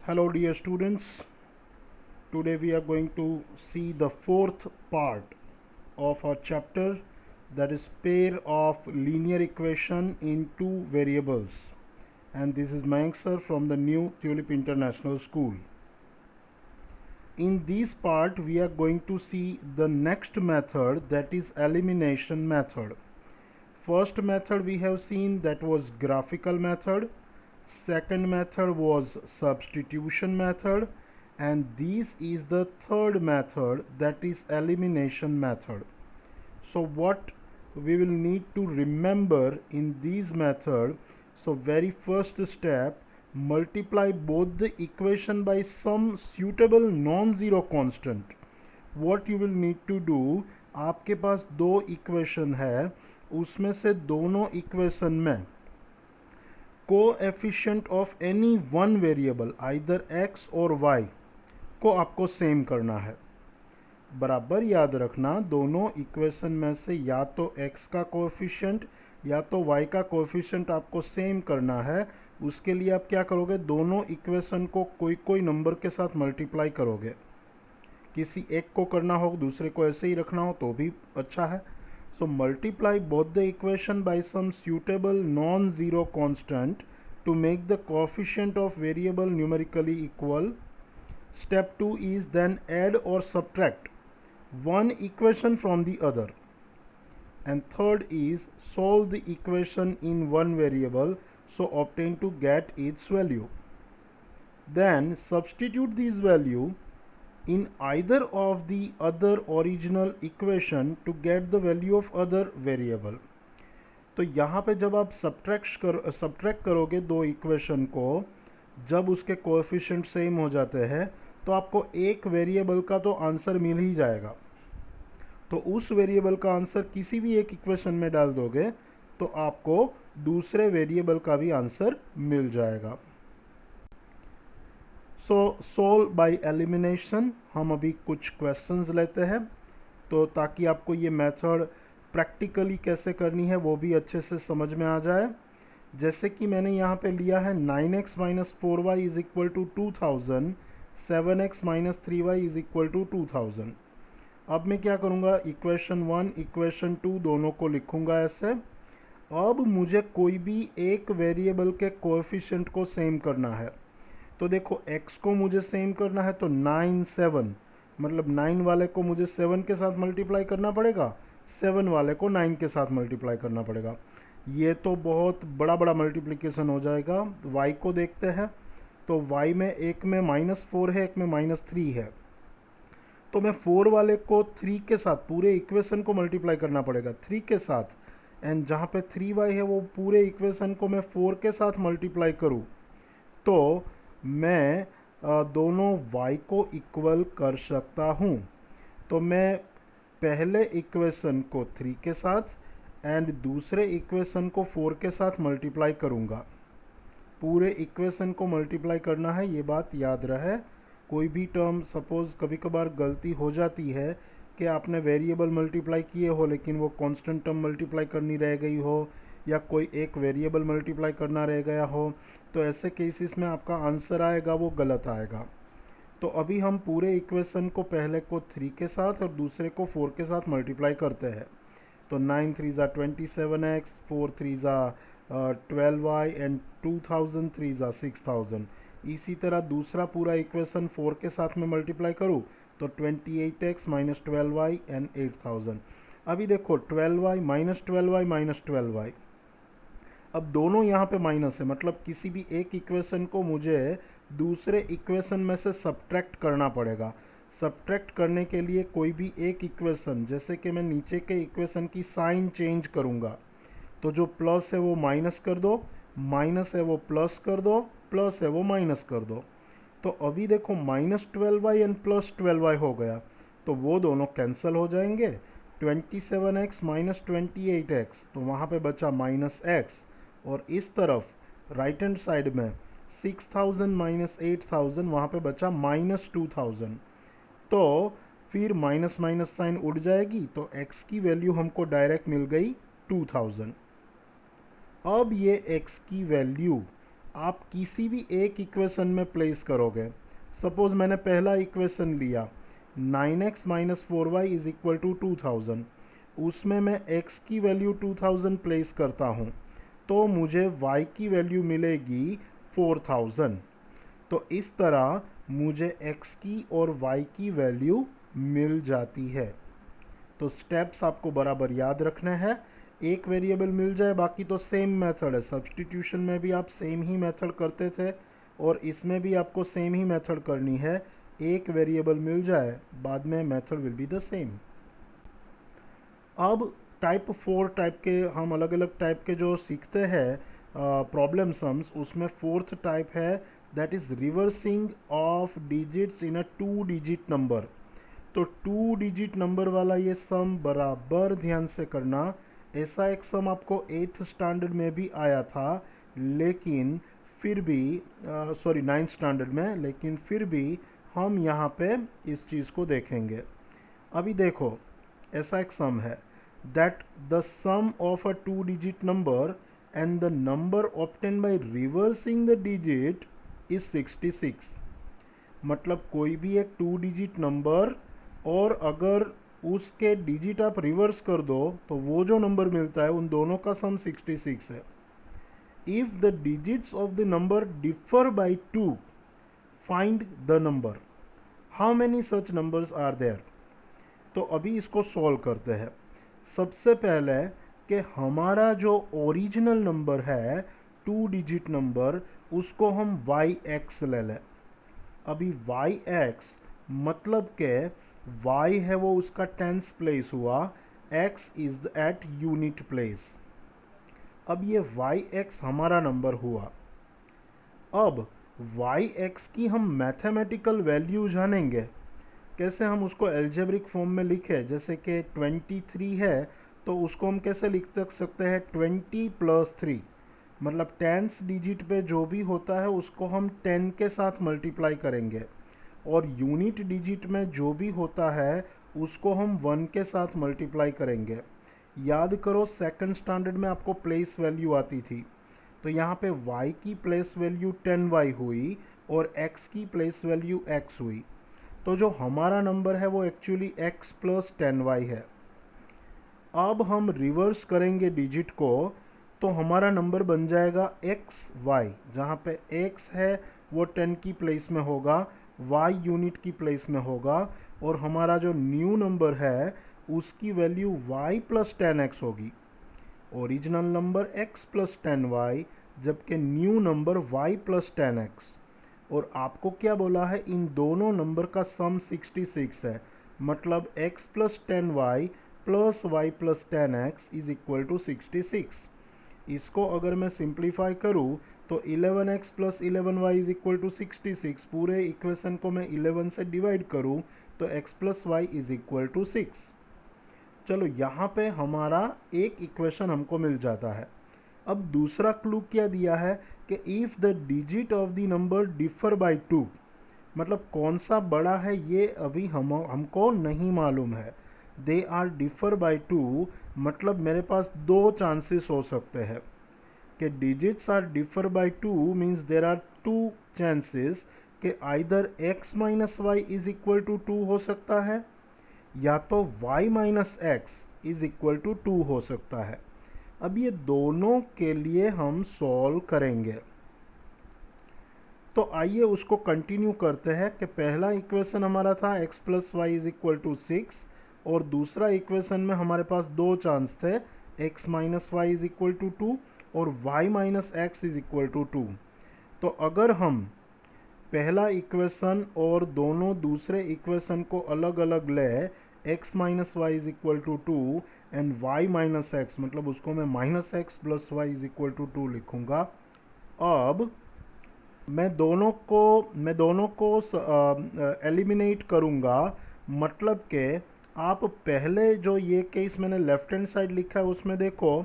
Hello dear students, today we are going to see the fourth part of our chapter, that is pair of linear equation in two variables, and this is Mayank sir from the new Tulip International School. In this part we are going to see the next method, that is elimination method. First method we have seen, that was graphical method. Second method was substitution method, and this is the third method, that is elimination method. So what we will need to remember in this method, so very first step, multiply both the equation by some suitable non-zero constant. what you will need to do, आपके पास दो equation है, उसमें से दोनों equation में coefficient of any one variable either x और Y को आपको सेम करना है. बराबर याद रखना, दोनों इक्वेशन में से या तो x का कोएफिशिएंट या तो y का कोएफिशिएंट आपको सेम करना है. उसके लिए आप क्या करोगे, दोनों इक्वेशन को कोई नंबर के साथ मल्टीप्लाई करोगे. किसी एक को करना हो, दूसरे को ऐसे ही रखना हो तो भी अच्छा है. So multiply both the equation by some suitable non-zero constant to make the coefficient of variable numerically equal. Step 2 is then add or subtract one equation from the other. And third is solve the equation in one variable, so obtain to get its value. Then substitute this value in either of the other original equation to get the value of other variable. तो यहाँ पे जब आप subtract करोगे दो equation को, जब उसके कोएफिशिएंट सेम हो जाते हैं तो आपको एक वेरिएबल का तो आंसर मिल ही जाएगा. तो उस वेरिएबल का आंसर किसी भी एक इक्वेशन में डाल दोगे तो आपको दूसरे वेरिएबल का भी आंसर मिल जाएगा. सो सोल्व बाय एलिमिनेशन. हम अभी कुछ क्वेश्चंस लेते हैं तो ताकि आपको ये मेथड प्रैक्टिकली कैसे करनी है वो भी अच्छे से समझ में आ जाए. जैसे कि मैंने यहाँ पे लिया है 9x minus 4y is equal to 2000, 7x minus 3y is equal to 2000. अब मैं क्या करूँगा, इक्वेशन 1 इक्वेशन 2 दोनों को लिखूँगा ऐसे. अब मुझे कोई भी एक वेरिएबल के कोएफिशिएंट को सेम करना है. तो देखो x को मुझे सेम करना है तो 9 7, मतलब 9 वाले को मुझे 7 के साथ मल्टीप्लाई करना पड़ेगा, 7 वाले को 9 के साथ मल्टीप्लाई करना पड़ेगा. ये तो बहुत बड़ा मल्टीप्लिकेशन हो जाएगा. y को देखते हैं तो y में एक में -4 है, एक में -3 है. तो मैं 4 वाले को 3 के साथ पूरे इक्वेशन को मल्टीप्लाई करना पड़ेगा 3 के साथ. एंड जहाँ पे 3y है वो पूरे इक्वेशन को मैं 4 के साथ मल्टीप्लाई करूँ तो मैं दोनों y को इक्वल कर सकता हूँ. तो मैं पहले इक्वेशन को 3 के साथ एंड दूसरे इक्वेशन को 4 के साथ मल्टीप्लाई करूँगा. पूरे इक्वेशन को मल्टीप्लाई करना है, ये बात याद रहे. कोई भी टर्म सपोज़ कभी कभार गलती हो जाती है कि आपने वेरिएबल मल्टीप्लाई किए हो लेकिन वो कांस्टेंट टर्म मल्टीप्लाई करनी रह गई हो, या कोई एक वेरिएबल मल्टीप्लाई करना रह गया हो, तो ऐसे केसेस में आपका आंसर आएगा वो गलत आएगा. तो अभी हम पूरे इक्वेशन को पहले को 3 के साथ और दूसरे को 4 के साथ मल्टीप्लाई करते हैं. तो 9 3 ज़ा 27x, 4 3 ज़ा 12y एंड 2000 3 ज़ा 6000. इसी तरह दूसरा पूरा इक्वेशन 4 के साथ में मल्टीप्लाई करूँ तो 28x माइनस 12y एंड 8000. अभी देखो 12y minus 12y minus 12y, अब दोनों यहाँ पे माइनस है, मतलब किसी भी एक इक्वेशन को मुझे दूसरे इक्वेशन में से सब्ट्रैक्ट करना पड़ेगा. सब्ट्रैक्ट करने के लिए कोई भी एक इक्वेशन, जैसे कि मैं नीचे के इक्वेशन की साइन चेंज करूँगा तो जो प्लस है वो माइनस कर दो, माइनस है वो प्लस कर दो, प्लस है वो माइनस कर दो. तो अभी देखो -12y एंड +12y हो गया तो वो दोनों कैंसिल हो जाएंगे. 27x माइनस 28x, तो वहाँ पे बचा -x, और इस तरफ राइट हैंड साइड में 6000 माइनस 8000, वहाँ पे बचा -2000. तो फिर माइनस माइनस साइन उड़ जाएगी तो x की वैल्यू हमको डायरेक्ट मिल गई 2000. अब ये x की वैल्यू आप किसी भी एक इक्वेशन में प्लेस करोगे। सपोज मैंने पहला इक्वेशन लिया 9x minus 4y is equal to 2000, उसमें मैं x की वैल्यू 2000 प्लेस करता हूँ तो मुझे y की वैल्यू मिलेगी 4000। तो इस तरह मुझे x की और y की वैल्यू मिल जाती है। तो स्टेप्स आपको बराबर याद रखने हैं। एक वेरिएबल मिल जाए, बाकी तो सेम मेथड है। सब्स्टिट्यूशन में भी आप सेम ही मेथड करते थे और इसमें भी आपको सेम ही मेथड करनी है। एक वेरिएबल मिल जाए, बाद में method will be the same. अब टाइप 4 टाइप के हम अलग अलग टाइप के जो सीखते हैं प्रॉब्लम सम्स, उसमें फोर्थ टाइप है that is reversing of digits in a 2 digit number. तो 2 डिजिट नंबर वाला ये सम बराबर ध्यान से करना। ऐसा एक सम आपको 8th स्टैंडर्ड में भी आया था, लेकिन फिर भी सॉरी 9th स्टैंडर्ड में, लेकिन फिर भी हम यहाँ पे इस चीज़ को देखेंगे। अभी देखो, ऐसा एक सम है that the sum of a 2 digit number and the number obtain by reversing the digit is 66। मतलब कोई भी एक 2 डिजिट नंबर और अगर उसके डिजिट आप रिवर्स कर दो तो वो जो नंबर मिलता है उन दोनों का सम 66 है। If the digits of the number differ by 2, find the number. How many such numbers are there. तो अभी इसको सॉल्व करते हैं। सबसे पहले कि हमारा जो ओरिजिनल नंबर है 2 डिजिट नंबर, उसको हम yx ले लें। अभी yx मतलब के y है वो उसका टेंस प्लेस हुआ, x is at unit place. अब ये yx हमारा नंबर हुआ। अब yx की हम मैथमेटिकल वैल्यू जानेंगे। कैसे हम उसको एल्जेब्रिक फॉर्म में लिखे, जैसे कि 23 है तो उसको हम कैसे लिख सकते हैं 20 प्लस 3। मतलब टेंस डिजिट पे जो भी होता है उसको हम 10 के साथ मल्टीप्लाई करेंगे, और यूनिट डिजिट में जो भी होता है उसको हम 1 के साथ मल्टीप्लाई करेंगे। याद करो सेकंड स्टैंडर्ड में आपको प्लेस वैल्यू आती थी, तो यहाँ पे y की प्लेस वैल्यू 10y हुई और x की प्लेस वैल्यू x हुई। तो जो हमारा नंबर है वो एक्चुअली x प्लस 10y है। अब हम रिवर्स करेंगे डिजिट को तो हमारा नंबर बन जाएगा xy। जहाँ पे x है वो 10 की प्लेस में होगा, y यूनिट की प्लेस में होगा, और हमारा जो न्यू नंबर है उसकी वैल्यू y प्लस 10x होगी। Original number x plus 10y, जबकि new number y plus 10x। और आपको क्या बोला है, इन दोनों नंबर का सम 66 है। मतलब x plus 10y plus y plus 10x is equal to 66। इसको अगर मैं सिंप्लीफाई करूँ तो 11x plus 11y is equal to 66। पूरे इक्वेशन को मैं 11 से डिवाइड करूँ तो x plus y is equal to 6। चलो यहाँ पे हमारा एक इक्वेशन हमको मिल जाता है। अब दूसरा क्लू क्या दिया है कि if the digit of the number differ by 2, मतलब कौन सा बड़ा है ये अभी हमको नहीं मालूम है। दे आर डिफर बाय 2 मतलब मेरे पास दो चांसेस हो सकते हैं कि digits are differ by 2 means there are two chances कि either x minus y is equal to 2 हो सकता है, या तो y minus x is equal to 2 हो सकता है। अब ये दोनों के लिए हम सॉल्व करेंगे। तो आइए उसको कंटिन्यू करते हैं कि पहला इक्वेशन हमारा था x plus y is equal to 6, और दूसरा इक्वेशन में हमारे पास दो चांस थे, x minus y is equal to 2 और y minus x is equal to 2। तो अगर हम पहला इक्वेशन और दोनों दूसरे इक्वेशन को अलग अलग ले, x minus y is equal to 2 and y minus x, मतलब उसको मैं minus x plus y is equal to 2 लिखूँगा। अब मैं दोनों को एलिमिनेट करूँगा। मतलब कि आप पहले जो ये केस मैंने लेफ्ट हैंड साइड लिखा है उसमें देखो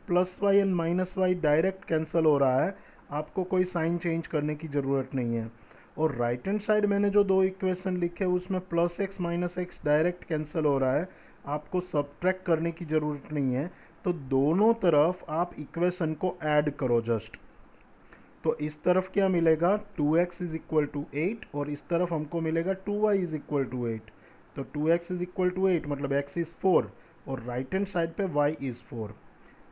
plus y and minus y direct cancel हो रहा है, आपको कोई साइन चेंज करने की ज़रूरत नहीं है। और राइट हैंड साइड मैंने जो दो इक्वेशन लिखे उसमें plus x minus x direct cancel हो रहा है, आपको सब्ट्रैक्ट करने की ज़रूरत नहीं है। तो दोनों तरफ आप इक्वेशन को ऐड करो जस्ट। तो इस तरफ क्या मिलेगा, 2x इज इक्वल टू 8 और इस तरफ हमको मिलेगा 2y इज इक्वल टू 8। तो 2x इज इक्वल टू 8 मतलब x इज़ 4 और राइट हैंड साइड पे y इज़ 4।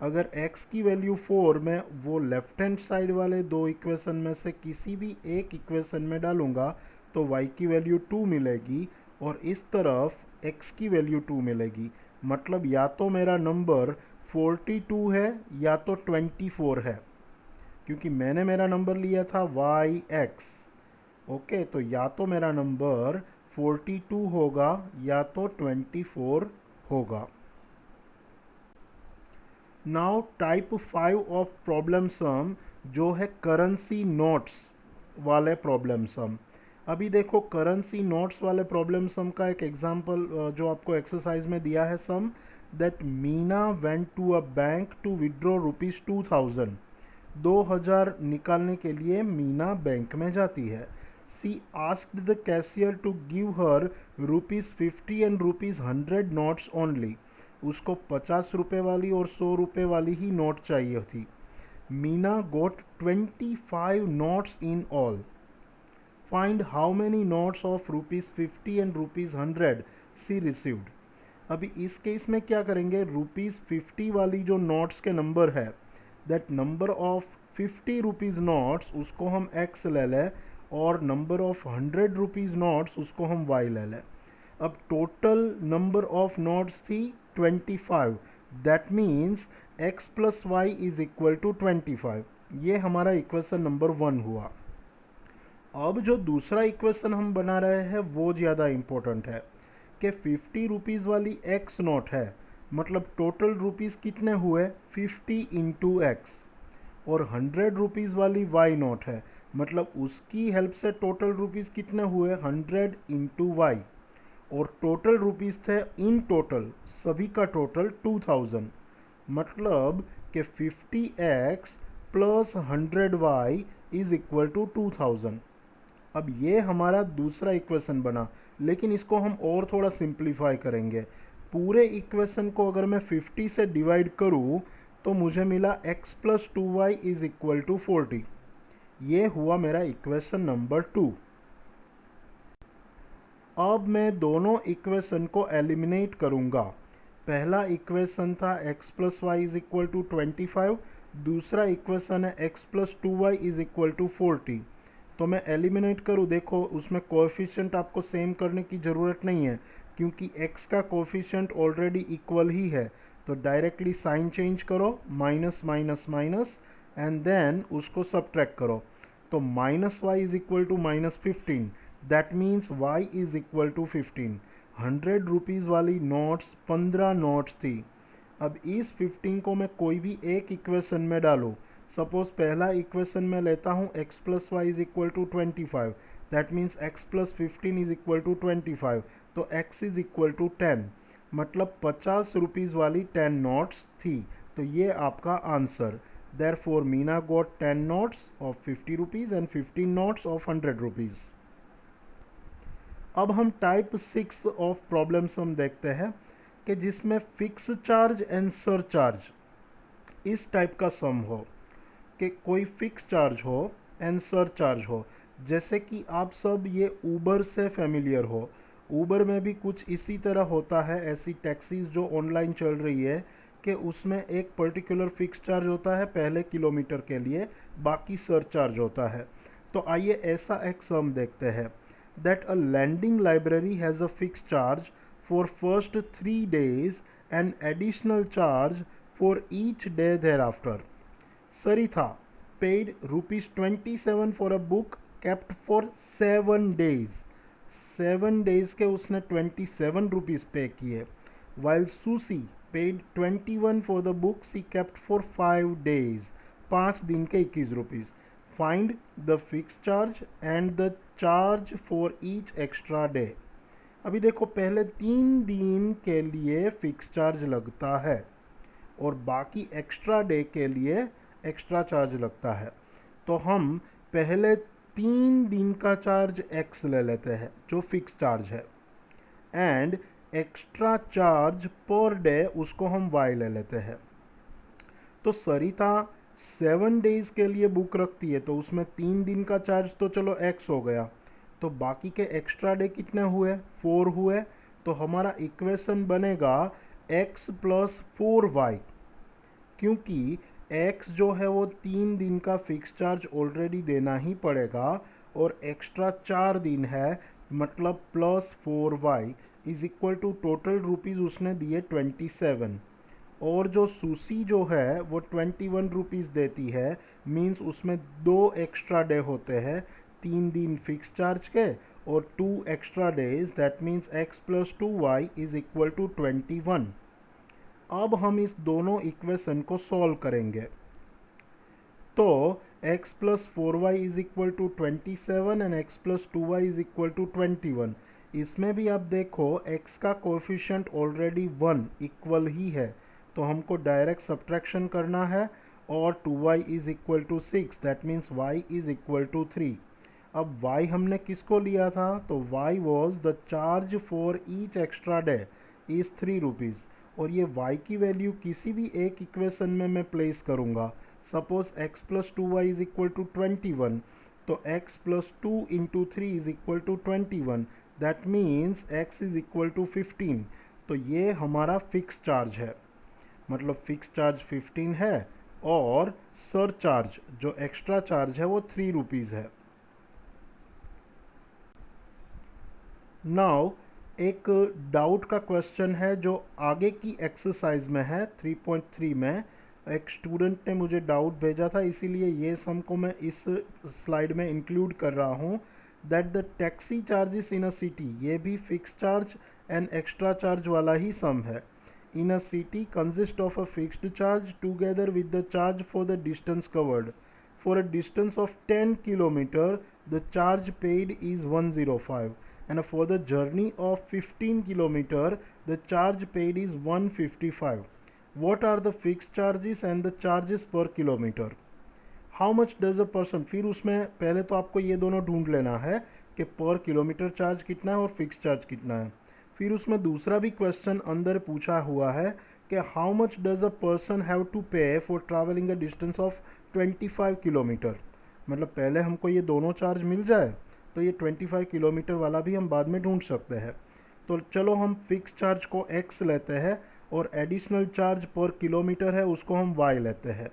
अगर x की वैल्यू 4 मैं वो लेफ्ट हैंड साइड वाले दो इक्वेशन में से किसी भी एक इक्वेशन में डालूंगा तो y की वैल्यू 2 मिलेगी और इस तरफ x की वैल्यू 2 मिलेगी। मतलब या तो मेरा नंबर 42 है या तो 24 है, क्योंकि मैंने मेरा नंबर लिया था yx। ओके, तो या तो मेरा नंबर 42 होगा या तो 24 होगा। Now type 5 of problem sum जो है करेंसी नोट्स वाले प्रॉब्लम सम। अभी देखो करेंसी नोट्स वाले प्रॉब्लम सम का एक एग्जांपल जो आपको एक्सरसाइज में दिया है, sum that Meena went to a bank to withdraw ₹2000। 2000 निकालने के लिए मीना बैंक में जाती है। She asked the cashier to give her ₹50 and ₹100 notes only. उसको 50 रुपये वाली और 100 रुपये वाली ही नोट चाहिए थी। Meena got 25 notes in all. Find how many notes of ₹50 and ₹100 she received. अभी इस केस में क्या करेंगे, ₹50 वाली जो नोट्स के नंबर है, that number of 50 rupees notes उसको हम x ले लें और नंबर ऑफ 100 रुपीज़ नोट्स उसको हम y ले लें। अब टोटल नंबर ऑफ नोट्स थी 25, that means x plus y is equal to 25। ये हमारा इक्वेशन नंबर 1 हुआ। अब जो दूसरा इक्वेशन हम बना रहे हैं वो ज़्यादा इम्पोर्टेंट है कि 50 रुपीज़ वाली x नोट है, मतलब टोटल रुपीज़ कितने हुए 50 इंटू एक्स, और 100 रुपीज़ वाली y नोट है, मतलब उसकी हेल्प से टोटल रुपीज़ कितने हुए 100 इंटू वाई, और टोटल रुपीज़ थे इन टोटल सभी का टोटल 2000। मतलब कि 50x plus 100y is equal to 2000। अब ये हमारा दूसरा इक्वेशन बना, लेकिन इसको हम और थोड़ा सिंप्लीफाई करेंगे। पूरे इक्वेशन को अगर मैं 50 से डिवाइड करूँ तो मुझे मिला x plus 2y is equal to 40। ये हुआ मेरा इक्वेशन नंबर 2। अब मैं दोनों इक्वेशन को एलिमिनेट करूँगा। पहला इक्वेशन था x plus y is equal to 25, दूसरा इक्वेशन है x plus 2y is equal to 40। तो मैं एलिमिनेट करूँ, देखो उसमें कोएफिशिएंट आपको सेम करने की ज़रूरत नहीं है क्योंकि x का कोएफिशिएंट ऑलरेडी इक्वल ही है। तो डायरेक्टली साइन चेंज करो, minus minus minus and then उसको सबट्रैक्ट करो। तो minus y is equal to -15, that means y is equal to 15। 100 rupees वाली नोट्स 15 नोट्स थी। अब इस 15 को मैं कोई भी एक इक्वेशन में डालूँ। सपोज पहला इक्वेशन में लेता हूँ x plus y is equal to 25, that means x plus 15 is equal to 25, तो x इज इक्वल टू 10, मतलब 50 रुपीज़ वाली 10 नोट्स थी। तो ये आपका answer. Therefore Meena got 10 notes of 50 rupees and 15 notes of 100 rupees. अब हम टाइप 6 ऑफ प्रॉब्लम सम देखते हैं कि जिसमें फिक्स चार्ज एंड सरचार्ज इस टाइप का सम हो, कि कोई फिक्स चार्ज हो एंड सरचार्ज हो। जैसे कि आप सब ये ऊबर से फेमिलियर हो, ऊबर में भी कुछ इसी तरह होता है। ऐसी टैक्सीज जो ऑनलाइन चल रही है कि उसमें एक पर्टिकुलर फिक्स चार्ज होता है पहले किलोमीटर के लिए, बाकी सरचार्ज होता है। तो आइए ऐसा एक सम देखते हैं, that a landing library has a fix charge for first 3 days and additional charge for each day thereafter. Saritha paid ₹27 for a book kept for 7 days. 7 days के उसने 27 रुपीज़ पे किए, while Susie paid 21 for the book she kept for 5 days. 5 दिन के 21 rupees. Find the fixed charge and the charge for each extra day. अभी देखो पहले 3 दिन के लिए फिक्स चार्ज लगता है और बाकी एक्स्ट्रा डे के लिए एक्स्ट्रा चार्ज लगता है। तो हम पहले 3 दिन का चार्ज x ले लेते हैं जो फिक्स चार्ज है, and extra charge per day उसको हम y ले लेते हैं। तो सरिता 7 डेज़ के लिए बुक रखती है तो उसमें 3 दिन का चार्ज तो चलो x हो गया, तो बाकी के एक्स्ट्रा डे कितने हुए, 4 हुए। तो हमारा इक्वेशन बनेगा x प्लस 4y, क्योंकि x जो है वो 3 दिन का फिक्स चार्ज ऑलरेडी देना ही पड़ेगा और एक्स्ट्रा 4 दिन है, मतलब plus 4y is equal to total rupees उसने दिए 27, और जो सूसी जो है वो 21 रुपीज़ देती है, मींस उसमें 2 एक्स्ट्रा डे होते हैं, 3 दिन फिक्स चार्ज के और 2 extra days, that means x plus 2y is equal to 21। अब हम इस दोनों इक्वेशन को सॉल्व करेंगे, तो x plus 4y is equal to 27 and x plus 2y is equal to 21। इसमें भी आप देखो x का कोएफिशिएंट ऑलरेडी 1 इक्वल ही है, तो हमको डायरेक्ट सब्ट्रैक्शन करना है, और 2y is equal to 6, that means y is equal to 3। अब y हमने किसको लिया था, तो y was the charge for each extra day is 3 rupees, और ये y की वैल्यू किसी भी एक इक्वेशन में मैं प्लेस करूँगा। Suppose x plus 2y is equal to 21, तो x plus 2 into 3 is equal to 21, that means x is equal to 15। तो ये हमारा फिक्स चार्ज है, मतलब फिक्स चार्ज 15 है और सर चार्ज जो एक्स्ट्रा चार्ज है वो 3 रुपीज़ है। नाउ एक डाउट का क्वेश्चन है जो आगे की एक्सरसाइज में है 3.3 में। एक स्टूडेंट ने मुझे डाउट भेजा था, इसीलिए ये सम को मैं इस स्लाइड में इंक्लूड कर रहा हूँ, that the taxi charges in a city, ये भी fix charge and extra charge वाला ही सम है। In a city consist of a fixed charge together with the charge for the distance covered. For a distance of 10 kilometre the charge paid is 105, and for the journey of 15 kilometer the charge paid is 155. What are the fixed charges and the charges per kilometer? How much does a person, फिर उसमें पहले तो आपको ये दोनों ढूंढ लेना है कि पर किलोमीटर चार्ज कितना है और फिक्स चार्ज कितना है। फिर उसमें दूसरा भी क्वेश्चन अंदर पूछा हुआ है कि how much does a person have to pay for travelling a distance of 25 kilometre. मतलब पहले हमको ये दोनों चार्ज मिल जाए तो ये 25 किलोमीटर वाला भी हम बाद में ढूंढ सकते हैं। तो चलो हम फिक्स चार्ज को x लेते हैं और एडिशनल चार्ज पर किलोमीटर है उसको हम y लेते हैं।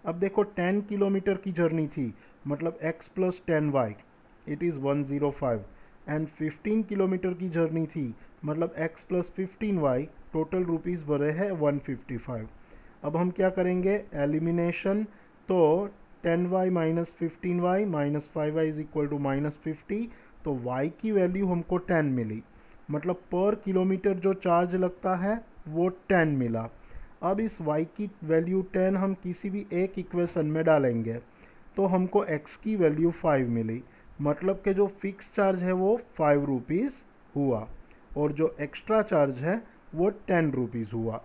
अब देखो 10 किलोमीटर की जर्नी थी, मतलब x plus 10y it is 105, and 15 kilometre की जर्नी थी, मतलब x plus 15y, total rupees भरे हैं 155। अब हम क्या करेंगे, एलिमिनेशन, तो 10y minus 15y minus 5y is equal to minus 50, तो y की वैल्यू हमको 10 मिली, मतलब पर किलोमीटर जो चार्ज लगता है वो 10 मिला। अब इस y की वैल्यू 10 हम किसी भी एक इक्वेशन में डालेंगे तो हमको x की वैल्यू 5 मिली, मतलब कि जो फिक्स चार्ज है वो 5 रुपीज़ हुआ और जो एक्स्ट्रा चार्ज है वो 10 रुपीज़ हुआ।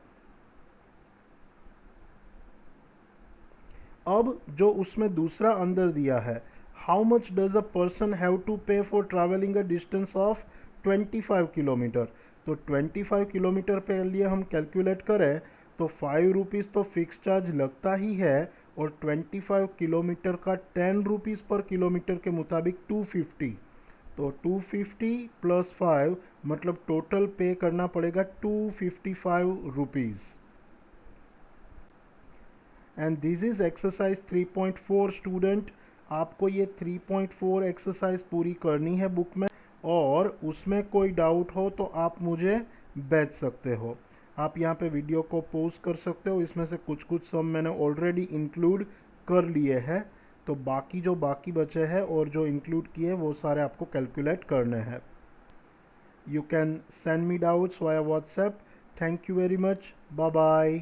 अब जो उसमें दूसरा अंदर दिया है, how much does a person have to pay for travelling a distance of 25 kilometre, तो 25 किलोमीटर पे लिए हम कैलकुलेट करें तो 5 रुपीज़ तो फिक्स चार्ज लगता ही है, और 25 किलोमीटर का 10 रुपीज़ पर किलोमीटर के मुताबिक 250, तो 250 प्लस 5 मतलब टोटल पे करना पड़ेगा 255 rupees. And this is exercise 3.4 student. आपको ये 3.4 एक्सरसाइज पूरी करनी है बुक में, और उसमें कोई डाउट हो तो आप मुझे भेज सकते हो। आप यहाँ पे वीडियो को पॉज कर सकते हो, इसमें से कुछ कुछ सम मैंने ऑलरेडी इंक्लूड कर लिए हैं, तो बाकी जो बाकी बचे हैं और जो इंक्लूड किए वो सारे आपको कैलकुलेट करने हैं। You can send me doubts via WhatsApp. Thank you very much, bye bye.